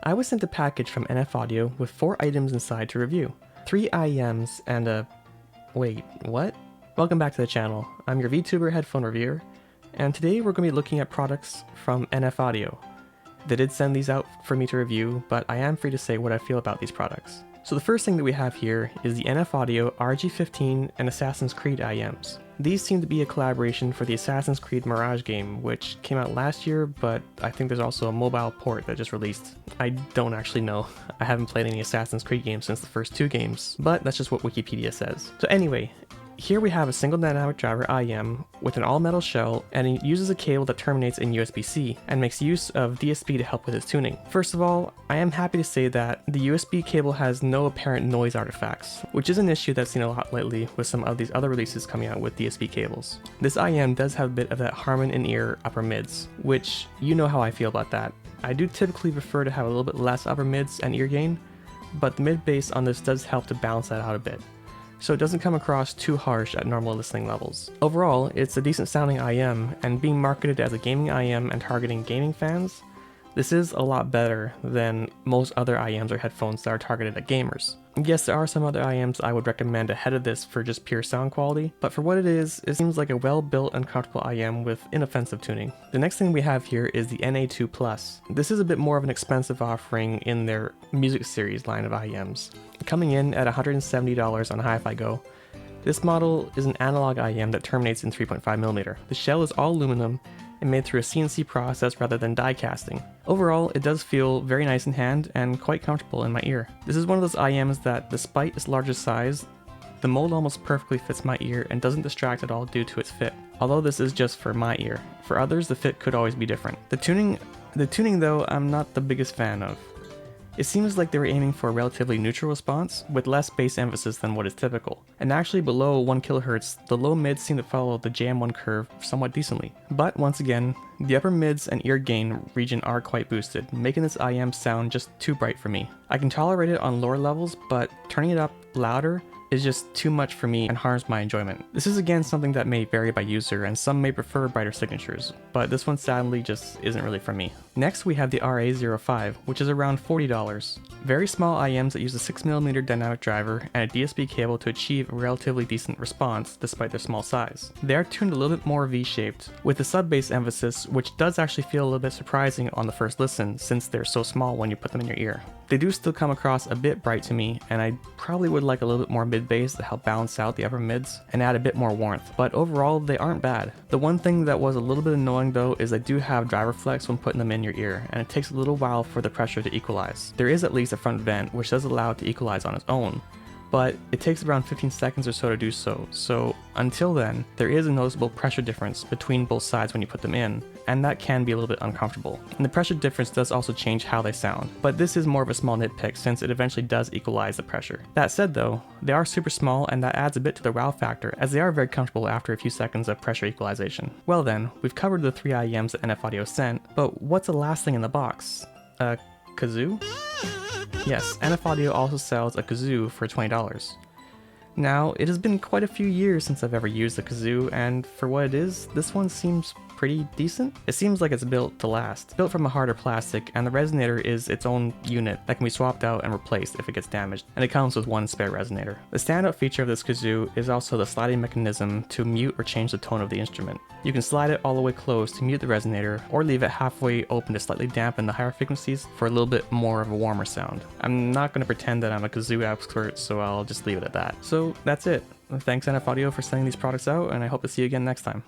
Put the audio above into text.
I was sent a package from NF Audio with 4 items inside to review. 3 IEMs and a... wait, what? Welcome back to the channel. I'm your VTuber headphone reviewer, and today we're going to be looking at products from NF Audio. They did send these out for me to review, but I am free to say what I feel about these products. So the first thing that we have here is the NF Audio RG15 and Assassin's Creed IEMs. These seem to be a collaboration for the Assassin's Creed Mirage game, which came out last year, but I think there's also a mobile port that just released. I don't actually know. I haven't played any Assassin's Creed games since the first 2 games, but that's just what Wikipedia says. So anyway, here we have a single dynamic driver IEM with an all-metal shell, and it uses a cable that terminates in USB-C and makes use of DSP to help with its tuning. First of all, I am happy to say that the USB cable has no apparent noise artifacts, which is an issue that's seen a lot lately with some of these other releases coming out with DSP cables. This IEM does have a bit of that Harman in-ear upper mids, which you know how I feel about that. I do typically prefer to have a little bit less upper mids and ear gain, but the mid bass on this does help to balance that out a bit, so it doesn't come across too harsh at normal listening levels. Overall, it's a decent sounding IEM, and being marketed as a gaming IEM and targeting gaming fans, this is a lot better than most other IEMs or headphones that are targeted at gamers. Yes, there are some other IEMs I would recommend ahead of this for just pure sound quality, but for what it is, it seems like a well-built and comfortable IEM with inoffensive tuning. The next thing we have here is the NA2 Plus. This is a bit more of an expensive offering in their music series line of IEMs. Coming in at $170 on Hi-Fi Go, this model is an analog IEM that terminates in 3.5mm. The shell is all aluminum and made through a CNC process rather than die casting. Overall, it does feel very nice in hand and quite comfortable in my ear. This is one of those IEMs that, despite its larger size, the mold almost perfectly fits my ear and doesn't distract at all due to its fit. Although this is just for my ear. For others, the fit could always be different. The tuning though, I'm not the biggest fan of. It seems like they were aiming for a relatively neutral response, with less bass emphasis than what is typical. And actually below 1 kHz, the low mids seem to follow the JM1 curve somewhat decently. But once again, the upper mids and ear gain region are quite boosted, making this IEM sound just too bright for me. I can tolerate it on lower levels, but turning it up louder is just too much for me and harms my enjoyment. This is again something that may vary by user, and some may prefer brighter signatures, but this one sadly just isn't really for me. Next we have the RA05, which is around $40. Very small IEMs that use a 6mm dynamic driver and a DSP cable to achieve a relatively decent response despite their small size. They are tuned a little bit more V-shaped, with a sub-bass emphasis, which does actually feel a little bit surprising on the first listen since they're so small when you put them in your ear. They do still come across a bit bright to me, and I probably would like a little bit more mid-bass to help balance out the upper mids and add a bit more warmth, but overall they aren't bad. The one thing that was a little bit annoying though is they do have driver flex when putting them in your ear, and it takes a little while for the pressure to equalize. There is at least a front vent which does allow it to equalize on its own, but it takes around 15 seconds or so to do so, so until then, there is a noticeable pressure difference between both sides when you put them in, and that can be a little bit uncomfortable. And the pressure difference does also change how they sound, but this is more of a small nitpick since it eventually does equalize the pressure. That said though, they are super small and that adds a bit to the wow factor as they are very comfortable after a few seconds of pressure equalization. Well then, we've covered the 3 IEMs that NF Audio sent, but what's the last thing in the box? A kazoo? Yes, NF Audio also sells a kazoo for $20. Now, it has been quite a few years since I've ever used a kazoo, and for what it is, this one seems pretty decent. It seems like it's built to last. Built from a harder plastic, and the resonator is its own unit that can be swapped out and replaced if it gets damaged, and it comes with 1 spare resonator. The standout feature of this kazoo is also the sliding mechanism to mute or change the tone of the instrument. You can slide it all the way closed to mute the resonator, or leave it halfway open to slightly dampen the higher frequencies for a little bit more of a warmer sound. I'm not going to pretend that I'm a kazoo expert, so I'll just leave it at that. So that's it. Thanks NF Audio for sending these products out, and I hope to see you again next time.